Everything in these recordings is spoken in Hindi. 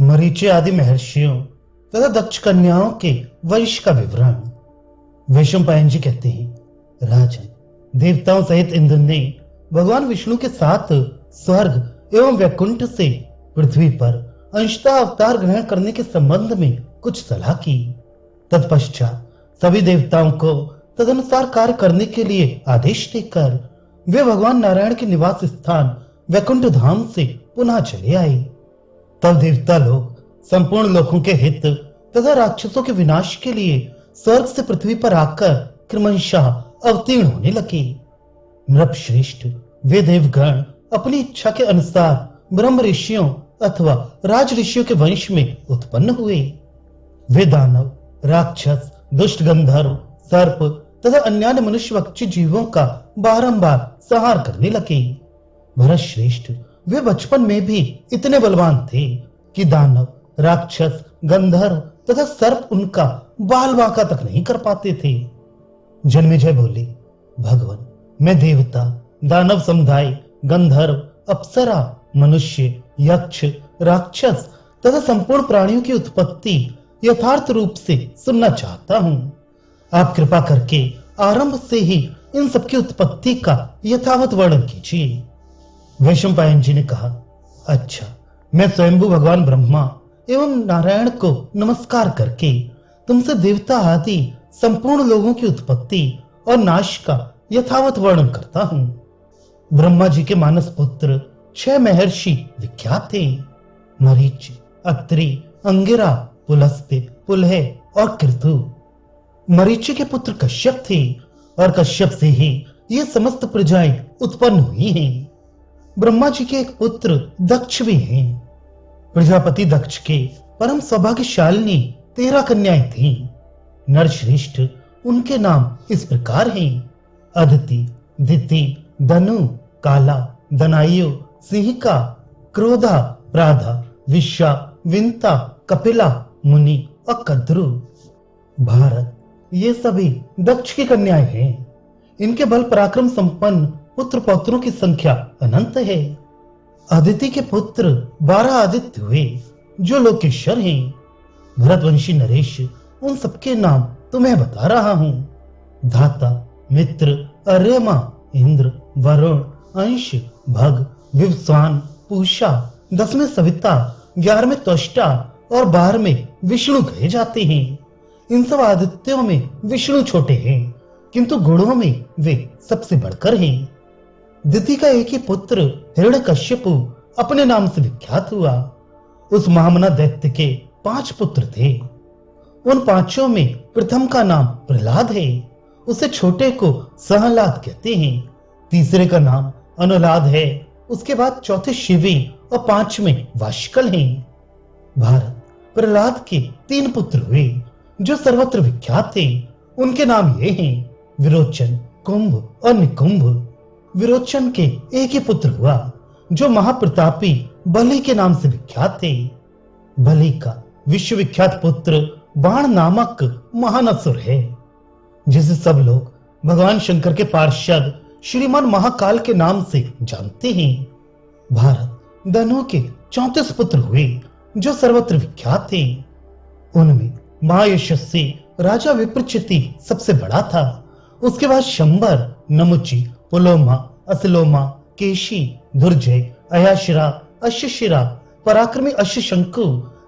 मरीचि आदि महर्षियों तथा दक्ष कन्याओं के वंश का विवरण। वैशंपायन जी कहते हैं, राजन, देवताओं सहित इंद्र ने भगवान विष्णु के साथ स्वर्ग एवं वैकुंठ से पृथ्वी पर अंशतः अवतार ग्रहण करने के संबंध में कुछ सलाह की। तत्पश्चात सभी देवताओं को तदनुसार कार्य करने के लिए आदेश देकर वे भगवान नारायण के निवास स्थान वैकुंठ धाम से पुनः चले आए। तब देवता लोग संपूर्ण लोकों के हित तथा राक्षसों के विनाश के लिए स्वर्ग से पृथ्वी पर आकर क्रमशः अवतीर्ण होने लगे। नृपश्रेष्ठ वे देवगण अपनी इच्छा के अनुसार ब्रह्म ऋषियों अथवा राज ऋषियों के वंश में उत्पन्न हुए। वे दानव, राक्षस, दुष्ट गंधर्व, सर्प तथा अन्य मनुष्य वक्षी जीवों का बारंबार संहार करने लगे। भरत श्रेष्ठ वे बचपन में भी इतने बलवान थे कि दानव, राक्षस, गंधर्व तथा सर्प उनका बाल बांका तक नहीं कर पाते थे। जन्मेजय बोले, भगवान, मैं देवता, दानव समुदाय, गंधर्व, अप्सरा, मनुष्य, यक्ष, राक्षस तथा संपूर्ण प्राणियों की उत्पत्ति यथार्थ रूप से सुनना चाहता हूँ। आप कृपा करके आरंभ से ही इन सबकी उत्पत्ति का यथावत वर्णन कीजिए। वैशंपायन जी ने कहा, अच्छा, मैं स्वयंभू भगवान ब्रह्मा एवं नारायण को नमस्कार करके तुमसे देवता आदि संपूर्ण लोगों की उत्पत्ति और नाश का यथावत वर्णन करता हूँ। ब्रह्मा जी के मानस पुत्र 6 महर्षि विख्यात थे। मरीचि, अत्रि, अंगिरा, पुलस्त्य, पुलह और कृतु। मरीचि के पुत्र कश्यप थे और कश्यप से ही ये समस्त प्रजाएं उत्पन्न हुई हैं। ब्रह्मा जी के एक पुत्र दक्ष भी हैं। प्रजापति दक्ष के परम सौभाग्यशालिनी 13 कन्याएं थीं। नरश्रेष्ठ उनके नाम इस प्रकार हैं: अदिति, दिति, धनु, काला, दनायु, सिंहिका, क्रोधा, प्राधा, विश्वा, विंता, कपिला, मुनि और कद्रु। भारत, ये सभी दक्ष की कन्याएं हैं। इनके बल पराक्रम संपन्न पुत्र पौत्रों की संख्या अनंत है। अदिति के पुत्र 12 आदित्य हुए जो लोकेश्वर हैं। भरतवंशी नरेश उन सबके नाम तुम्हें बता रहा हूं: धाता, मित्र, अर्यमा, इंद्र, वरुण, अंश, भग, विवस्वान, पूषा, 10वें सविता, 11वें त्वष्टा और 12वें विष्णु कहे जाते हैं। इन सब आदित्यों में विष्णु छोटे हैं, किंतु गुणों में वे सबसे बढ़कर हैं। दिति का एक ही पुत्र हिरण्यकश्यपु अपने नाम से विख्यात हुआ। उस महामना दैत्य के 5 पुत्र थे। उन 5 में प्रथम का नाम प्रहलाद है। उसे छोटे को सहलाद कहते हैं। तीसरे का नाम अनुलाद है। उसके बाद चौथे शिवी और 5वें वाष्कल हैं। भारत, प्रहलाद के 3 पुत्र हुए जो सर्वत्र विख्यात थे। उनके नाम ये हैं: विरोचन, कुंभ और निकुंभ। विरोचन के एक ही पुत्र हुआ जो महाप्रतापी बलि के नाम से विख्यात थे। बलि का विश्वविख्यात पुत्र बाण नामक महान असुर है, जिसे सब लोग भगवान शंकर के पार्षद श्रीमान महाकाल के नाम से जानते हैं। भारत, धनु के 34 पुत्र हुए जो सर्वत्र विख्यात थे। उनमें महायशस्वी राजा विप्रचिति सबसे बड़ा था। उसके बाद शंबर, नमुचि, पुलोमा, असलोमा, केशी, दुर्जय, अयाशिरा, अश्वशिरा, पराक्रमी अश्वशंकु,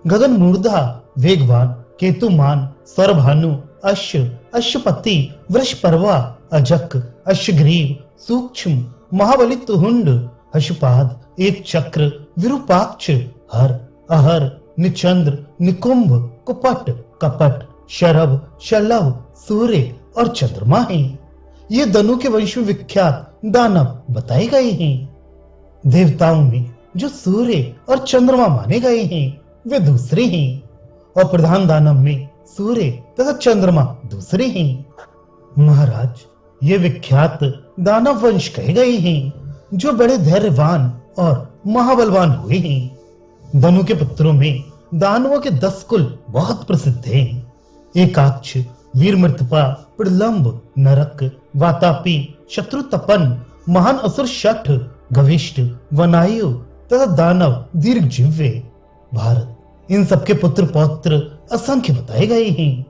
गगन मूर्धा, वेगवान, केतुमान, स्वरभानु, अश्व, अश्वपति, वृषपर्वा, अजक, अश्वग्रीव, सूक्ष्म, महाबली तुहुंड, हशुपाद, एक चक्र, विरूपाक्ष, हर, अहर, निचंद्र, निकुंभ, कुपट, कपट, शरभ, शलभ, सूर्य और चंद्रमा हैं। ये धनु के वंश में विख्यात दानव बताए गए हैं। देवताओं में जो सूर्य और चंद्रमा माने गए हैं वे दूसरे हैं, और प्रधान दानव में सूर्य तथा चंद्रमा दूसरे हैं। महाराज, ये विख्यात दानव वंश कहे गए हैं जो बड़े धैर्यवान और महाबलवान हुए हैं। धनु के पुत्रों में दानवों के 10 कुल बहुत प्रसिद्ध हैं। एकाक्ष, वीरमृतपा, प्रलंब, नरक, वातापी, शत्रुतपन, महान असुर शठ, गविष्ठ, वनायु तथा दानव दीर्घजीव्य। भारत, इन सबके पुत्र पौत्र असंख्य बताए गए हैं।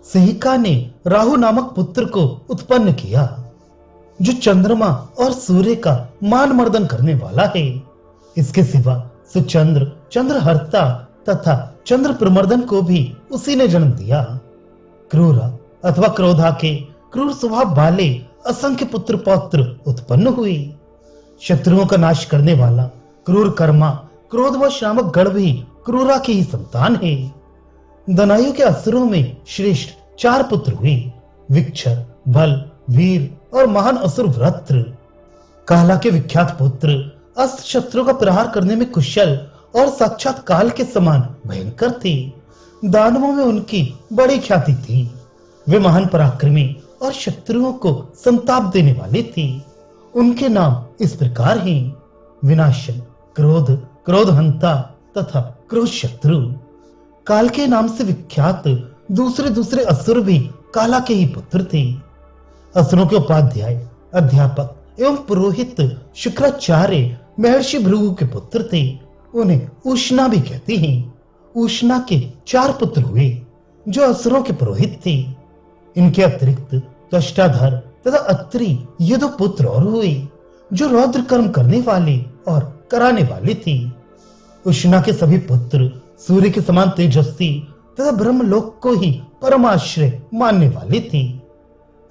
सिहिका ने राहु नामक पुत्र को उत्पन्न किया, जो चंद्रमा और सूर्य का मान मर्दन करने वाला है। इसके सिवा सुचंद्र, चंद्रहर्ता तथा चंद्र प्रमर्दन को भी उसी ने जन्म दिया। क्रूरा अथवा क्रोधा के क्रूर स्वभाव वाले असंख्य पुत्र पौत्र उत्पन्न हुए। शत्रुओं का नाश करने वाला क्रूर कर्मा क्रोधवश नामक गण भी क्रूरा की ही संतान है। दनायु के असुरों में श्रेष्ठ 4 पुत्र हुए, विक्षर, बल, वीर और महान असुर व्रत्र। काला के विख्यात पुत्र अस्त्र शस्त्रों का प्रहार करने में कुशल और साक्षात काल के समान भयंकर थे। दानवों में उनकी बड़ी ख्याति थी। वे महान पराक्रमी और शत्रुओं को संताप देने वाले थे। उनके नाम इस प्रकार हैं: विनाशन, क्रोध, क्रोधहंता तथा क्रोध शत्रु। काल के नाम से विख्यात दूसरे असुर भी काला के ही पुत्र थे। असुरों के उपाध्याय, अध्यापक एवं पुरोहित शुक्राचार्य महर्षि भृगु के पुत्र थे। उन्हें उष्णा भी कहते हैं। उष्णा के 4 पुत्र हुए, जो असुरों के पुरोहित थे। इनके अतिरिक्त त्वष्टाधर तथा अत्रि ये 2 पुत्र और हुए, जो रौद्र कर्म करने वाले और कराने वाले थे। उष्णा के सभी पुत्र सूर्य के समान तेजस्वी तथा ब्रह्मलोक को ही परमाश्रय मानने वाले थे।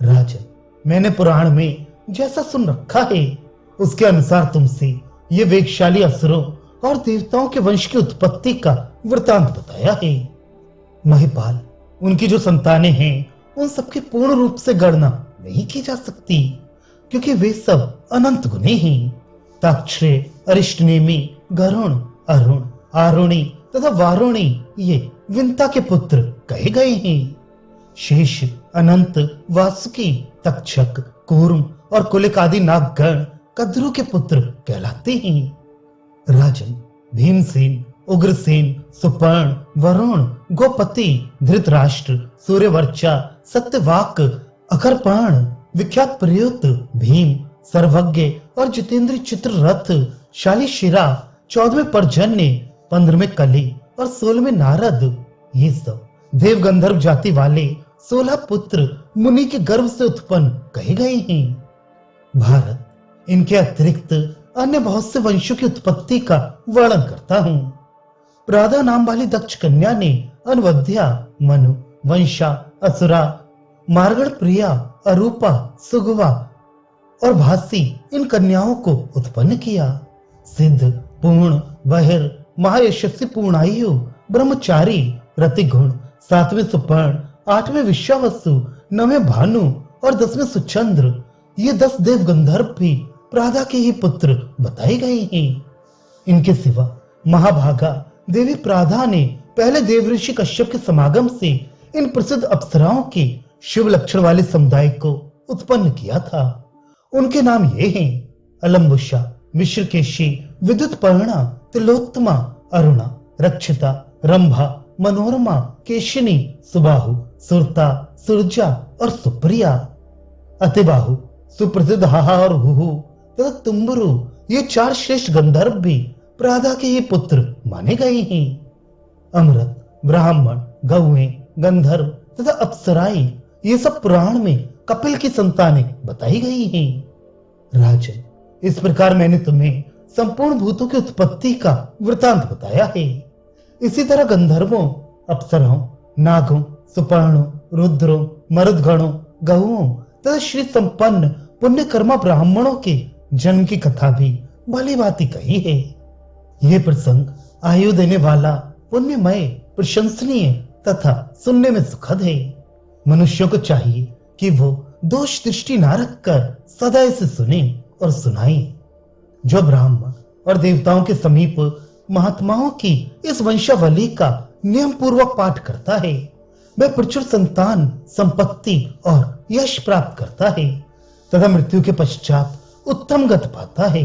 राजन, मैंने पुराण में जैसा सुन रखा है, उसके अनुसार तुमसे ये वेगशाली असुरों और देवताओं के वंश की उत्पत्ति का वृतांत बताया है। महिपाल, उनकी जो संतानें हैं, उन सबकी पूर्ण रूप से गणना नहीं की जा सकती, क्योंकि वे सब अनंत गुणे हैं। ताक्षेय, अरिष्टनेमि, गरुण, अरुण, आरुणी तथा वारुणी ये विंता के पुत्र कहे गए हैं। शेष, अनंत, वासुकी, तक्षक, कूर्म और कुलिक आदि नागगण कद्रु के पुत्र कहलाते हैं। राजन, भीमसेन, उग्रसेन, सुपर्ण, वरुण, गोपति, धृतराष्ट्र, सूर्यवर्चा, सत्यवाक, अकर्पाण, विख्यात प्रयुक्त, भीम, सर्वज्ञ और जितेंद्र चित्ररथ, शालिशिरा, 14वें पर्जन्य, 15वें कली और 16वें नारद, ये सब देव गंधर्व जाति वाले 16 पुत्र मुनि के गर्भ से उत्पन्न कहे गए हैं। भारत इनके अतिरिक्त अन्य बहुत से वंशों की उत्पत्ति का वर्णन करता हूँ। राधा नाम वाली दक्ष कन्या ने अनवध्या, मनु, वंशा, असुरा, मार्गण प्रिया, अरूपा, सुगवा और भासी इन कन्याओं को उत्पन्न किया। सिद्ध, पूर्ण, बहिर, महायशस्वी पूर्णायु, ब्रह्मचारी, रतिगुण, 7वें सुपर्ण, 8वें विश्वावसु, 9वें भानु और 10वें सुचंद्र, ये 10 देव गंधर्व भी राधा के ही पुत्र बताए गए हैं। इनके सिवा महाभागा देवी प्राधा ने पहले देवऋषि कश्यप के समागम से इन प्रसिद्ध अप्सराओं के शिव लक्षण वाले समुदाय को उत्पन्न किया था। उनके नाम ये हैं: अलम्बुषा, मिश्रकेशी, विद्युतपर्णा, तिलोत्तमा, अरुणा, रक्षिता, रंभा, मनोरमा, केशिनी, सुबाहु, सुरता, सुरजा और सुप्रिया। अतिबाहु, सुप्रसिद्ध हाहा और हुहु तथा तुम्बरु, ये 4 श्रेष्ठ गंधर्व भी राधा के ही पुत्र माने गए हैं। अमृत, ब्राह्मण, गौएं, गंधर्व तथा अप्सराएं, ये सब पुराण में कपिल की संतानें बताई गई हैं। राजन, इस प्रकार मैंने तुम्हें संपूर्ण भूतों की उत्पत्ति का वृतांत बताया है। इसी तरह गंधर्वों, अप्सराओं, नागों, सुपर्णों, रुद्रों, मरुदगणों, गहुओं तथा श्री संपन्न पुण्यकर्मा ब्राह्मणों के जन्म की कथा भी भली भांति कही है। यह प्रसंग आयु देने वाला, पुण्यमय, प्रशंसनीय तथा सुनने में सुखद है। मनुष्यों को चाहिए कि वो दोष दृष्टि न रखकर सदा इसे सुने और सुनाए। जो ब्राह्मण और देवताओं के समीप महात्माओं की इस वंशावली का नियम पूर्वक पाठ करता है, वह प्रचुर संतान, संपत्ति और यश प्राप्त करता है तथा मृत्यु के पश्चात उत्तम गति पाता है।